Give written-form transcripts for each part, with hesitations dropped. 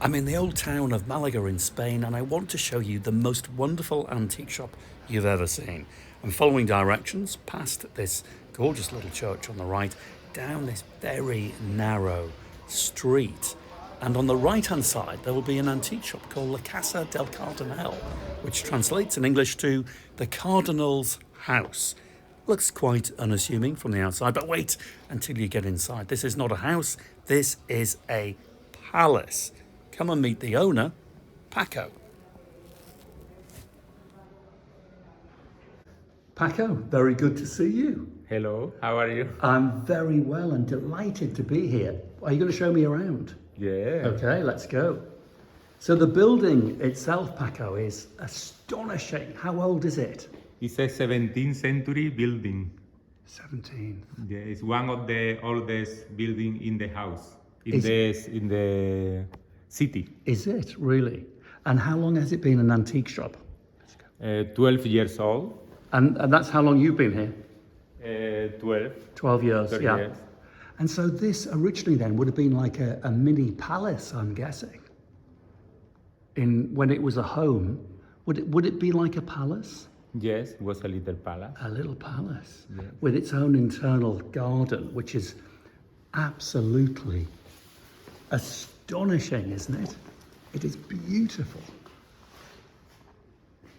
I'm in the old town of Malaga in Spain, and I want to show you the most wonderful antique shop you've ever seen. I'm following directions past this gorgeous little church on the right, down this very narrow street, and on the right hand side there will be an antique shop called the Casa del Cardenal, which translates in English to the Cardinals House. Looks quite unassuming from the outside, but wait until you get inside. This is not a house, this is a palace. Come and meet the owner, Paco. Paco, very good to see you. Hello, how are you? I'm very well and delighted to be here. Are you going to show me around? Yeah. Okay, let's go. So the building itself, Paco, is astonishing. How old is it? It's a 17th century building. 17. Yeah, it's one of the oldest building in the house, in Is- the city. Is it, really? And how long has it been an antique shop? 12 years old. And that's how long you've been here? 12. 12 years, 12 yeah. years. And so this originally then would have been like a mini palace, I'm guessing. When it was a home, would it be like a palace? Yes, it was a little palace. A little palace, Yes. with its own internal garden, which is absolutely astonishing, isn't it? It is beautiful.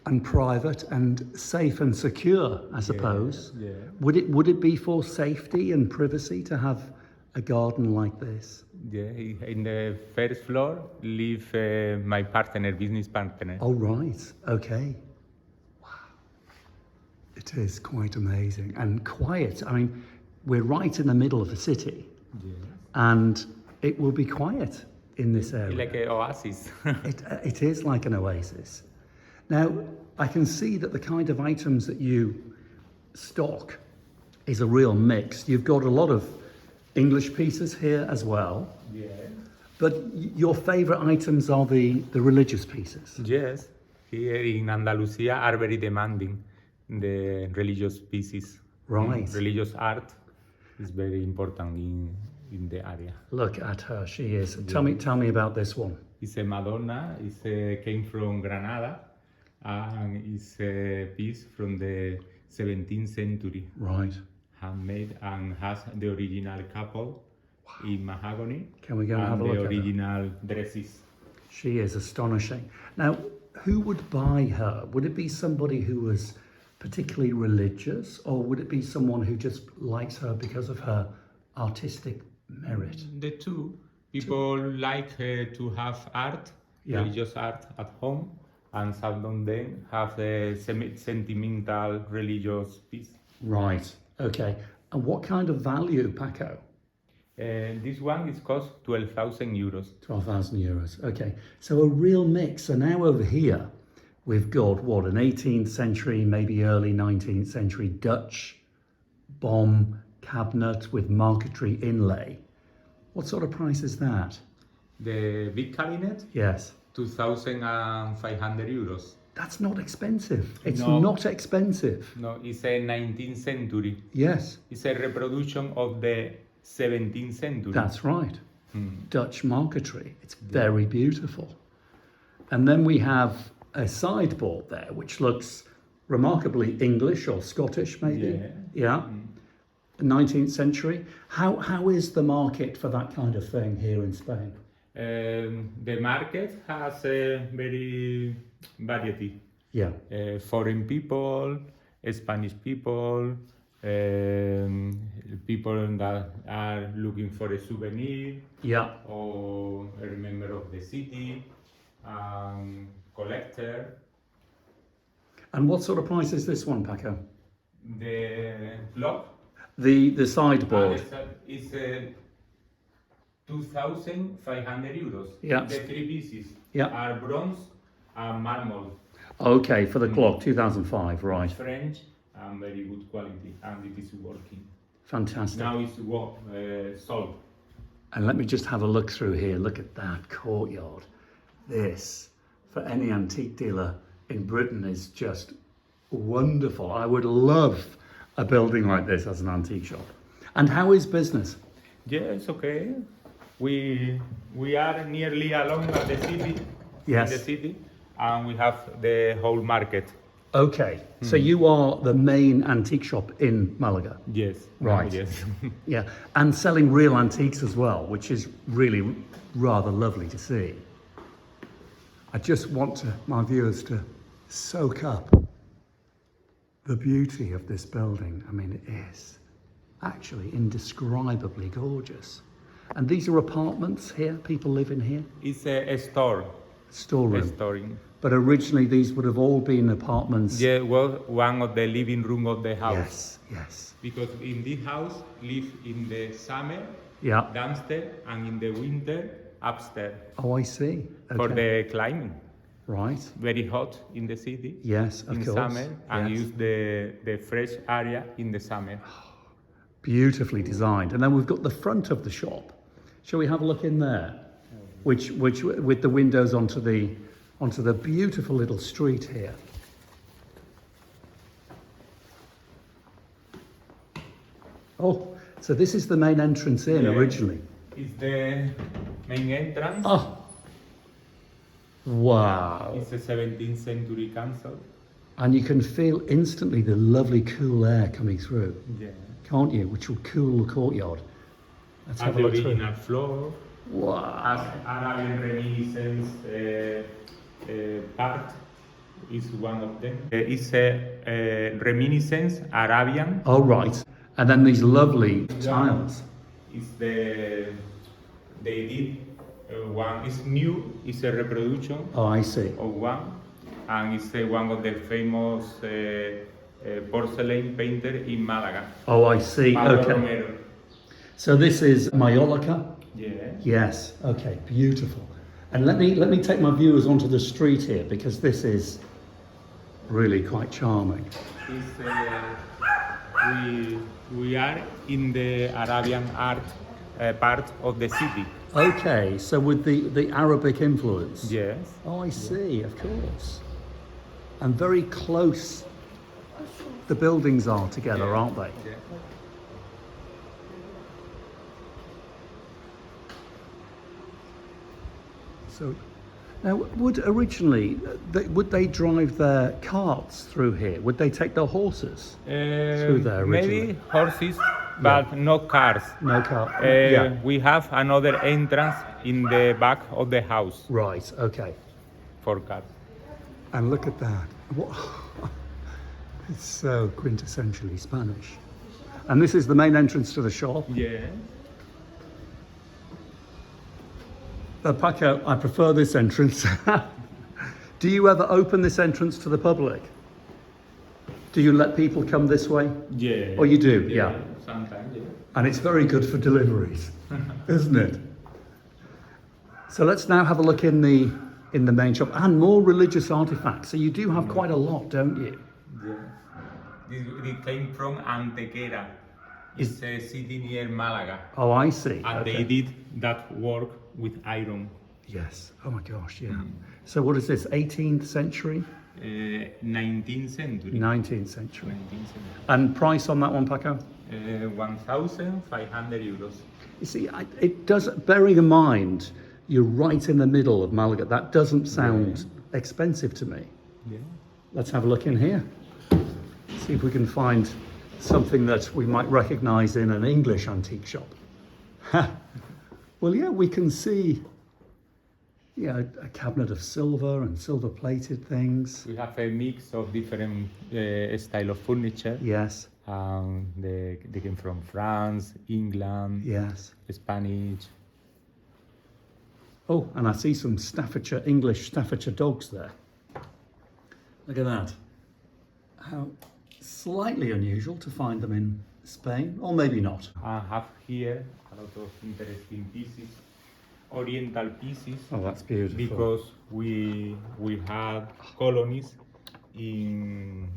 And private and safe and secure, I suppose. Yeah. Would it be for safety and privacy to have a garden like this? Yeah, in the first floor live my partner, business partner. Oh, right. Okay. Wow. It is quite amazing and quiet. I mean, we're right in the middle of the city, Yeah. and it will be quiet in this area. Like an oasis. It is like an oasis. Now, I can see that the kind of items that you stock is a real mix. You've got a lot of English pieces here as well, Yeah. but your favourite items are the religious pieces. Yes, here in Andalusia are very demanding, the religious pieces. Right. Religious art is very important in the area. Look at her, she is. Tell me about this one. It's a Madonna, came from Granada, and it's a piece from the 17th century, Right. handmade, and has the original couple in mahogany. Can we go and have a the look at her? original dresses. She is astonishing. Now, who would buy her? Would it be somebody who was particularly religious, or would it be someone who just likes her because of her artistic merit? The two people like to have art, Yeah. religious art at home, and some of them have a sentimental religious piece. Right. Okay. And what kind of value, Paco? This one is cost 12,000 euros. 12,000 euros. Okay. So a real mix. So now over here, we've got what, an 18th century, maybe early 19th century Dutch bomb cabinet with marquetry inlay. What sort of price is that? The big cabinet, Yes. 2,500 euros. That's not expensive. It's No. not expensive. No, it's a 19th century. Yes, It's a reproduction of the 17th century. that's right. Dutch marquetry. It's very beautiful. And then we have a sideboard there, which looks remarkably English or Scottish, maybe. Yeah. 19th century. How is the market for that kind of thing here in Spain? The market has a very variety. Yeah. Foreign people, Spanish people, people that are looking for a souvenir Yeah. or a member of the city, collector. And what sort of price is this one, Paco? The clock The sideboard. is 2,500 euros. Yeah. The three pieces Yeah. are bronze and marble. Okay, for the clock, 2005, right. French and very good quality, and it is working. Fantastic. Now it's sold. And let me just have a look through here. Look at that courtyard. This, for any antique dealer in Britain, is just wonderful. I would love a building like this as an antique shop. And how is business? Yes, okay. We are nearly along at the city. Yes. In the city, and we have the whole market. Okay, so you are the main antique shop in Malaga. Yes. Right. Yes. Yeah, and selling real antiques as well, which is really rather lovely to see. I just want my viewers to soak up the beauty of this building. I mean, it is actually indescribably gorgeous. And these are apartments here? People live in here? It's a store. Storeroom. A storing. But originally these would have all been apartments? Yeah, well, one of the living room of the house. Yes, yes. Because in this house, live in the summer, Yeah. downstairs, and in the winter, upstairs. Oh, I see. Okay. For the climate. Right. Very hot in the city. Yes, of in course. summer, and Yes. use the fresh area in the summer. Beautifully designed. And then we've got the front of the shop. Shall we have a look in there? Which with the windows onto the beautiful little street here. Oh, so this is the main entrance in originally. It's the main entrance. Oh, wow. It's a 17th century council. And you can feel instantly the lovely cool air coming through, Yeah. can't you? Which will cool the courtyard. Let's have Has a the look through. original floor. Wow. Has Arabian reminiscence part. Is one of them. It's a reminiscence Arabian. Oh, right. And then these lovely tiles. Is they did one. It's new. It's a reproduction Oh, I see. of one, and it's one of the famous porcelain painter in Malaga. Oh, I see. Pablo Okay. Romero. So this is Mallorca. Yeah. Yes. Okay. Beautiful. And let me take my viewers onto the street here because this is really quite charming. It's, we are in the Arabian art part of the city. Okay. So with the Arabic influence. Yes. Oh, I see. Of course. And very close. The buildings are together, aren't they? Yeah. So, now, would they drive their carts through here? Would they take their horses through there originally? Maybe horses, but no cars. No cart. Yeah. We have another entrance in the back of the house Right. Okay. for cars. And look at that. What? It's so quintessentially Spanish. And this is the main entrance to the shop. Yeah. Paco, I prefer this entrance. Do you ever open this entrance to the public? Do you let people come this way? Yeah. Oh, you do? Yeah. Sometimes, yeah. And it's very good for deliveries, isn't it? So let's now have a look in the main shop and more religious artifacts. So you do have quite a lot, don't you? Yeah. It came from Antequera. It's a city near Malaga. Oh, I see. And Okay. they did that work with iron. Yes. Oh my gosh, yeah. So what is this, 18th century? 19th century. 19th century. 19th century. And price on that one, Paco? 1,500 euros. You see, it does, bearing in mind, you're right in the middle of Malaga, that doesn't sound expensive to me. Yeah. Let's have a look in here. See if we can find something that we might recognize in an English antique shop. Well, yeah, we can see a cabinet of silver and silver plated things. We have a mix of different style of furniture. Yes, They came from France, England, yes. Spanish. Oh, and I see some English Staffordshire dogs there. Look at that. How slightly unusual to find them in Spain, or maybe not. I have here a lot of interesting pieces, Oriental pieces, Oh, that's beautiful. because we had colonies in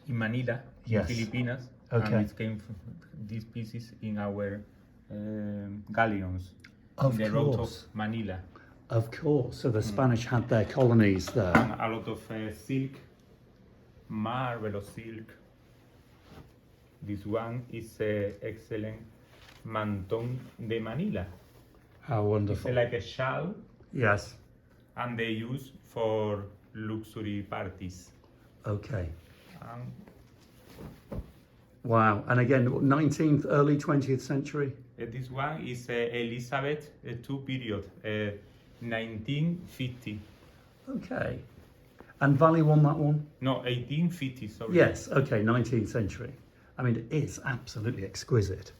Manila, Yes. in Filipinas, Okay. and it came from these pieces in our galleons, Of in the road course. of Manila. Of course. So the Spanish had their colonies there. And a lot of silk, marvelous silk. This one is excellent mantón de Manila. How It's wonderful. like a shawl, Yes. and they use for luxury parties. Okay. Um, Wow. And again, 19th, early 20th century? this one is Elizabeth II period, 1950. Okay. And Valley won that one? No, 1850, sorry. Yes. Okay, 19th century. I mean, it is absolutely exquisite.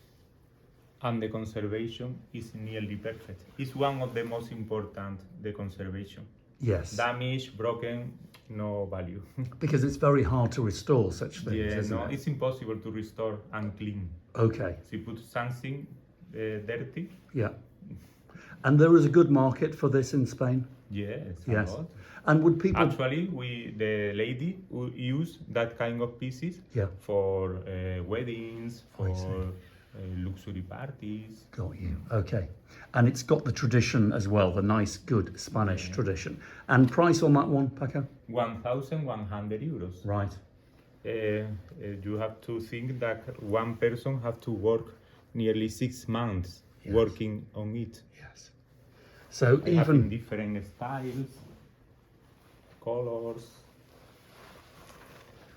And the conservation is nearly perfect. It's one of the most important, the conservation. Yes. Damaged, broken, no value. Because it's very hard to restore such things, Yeah, isn't no, it? it's impossible to restore and clean. Okay. So you put something dirty, Yeah. And there is a good market for this in Spain? yes, a Yes. lot. And would people... Actually, the lady who use that kind of pieces Yeah. for weddings, Oh, I for see. luxury parties. Got you. Okay. And it's got the tradition as well, the nice, good Spanish tradition. And price on that one, Paco? 1,100 euros. Right. You have to think that one person have to work nearly 6 months Yes. working on it. Yes. So They have in even... different styles, colors.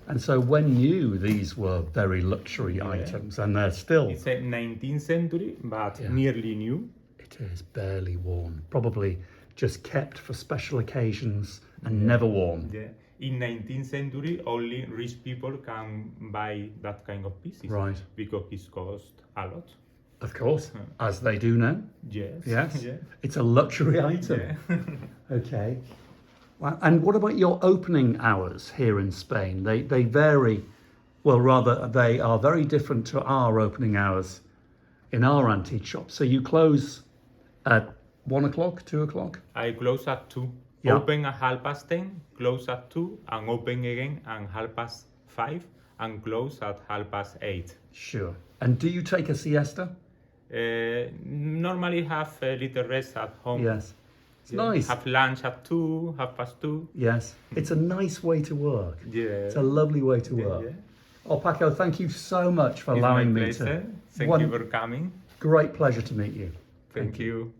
And so when new, these were very luxury items, and they're still... It's a 19th century, but Yeah. nearly new. It is barely worn. Probably just kept for special occasions and never worn. Yeah. In 19th century, only rich people can buy that kind of pieces. Right. Because it cost a lot. Of course, as they do now. Yes. Yes. Yeah. It's a luxury item. Yeah. Okay. Well, and what about your opening hours here in Spain? They vary, well, rather, they are very different to our opening hours in our antique shop. So you close at 1 o'clock, 2 o'clock? I close at 2. Yeah. Open at 10:30, close at 2, and open again at 5:30, and close at 8:30. Sure. And do you take a siesta? Normally have a little rest at home. Yes. It's Yeah. nice. Have lunch at 2, 2:30. Yes. It's a nice way to work. Yeah. It's a lovely way to Yeah, work. yeah. Oh, Paco, thank you so much for It's allowing my me pleasure. to. Thank you for coming. Great pleasure to meet you. Thank you.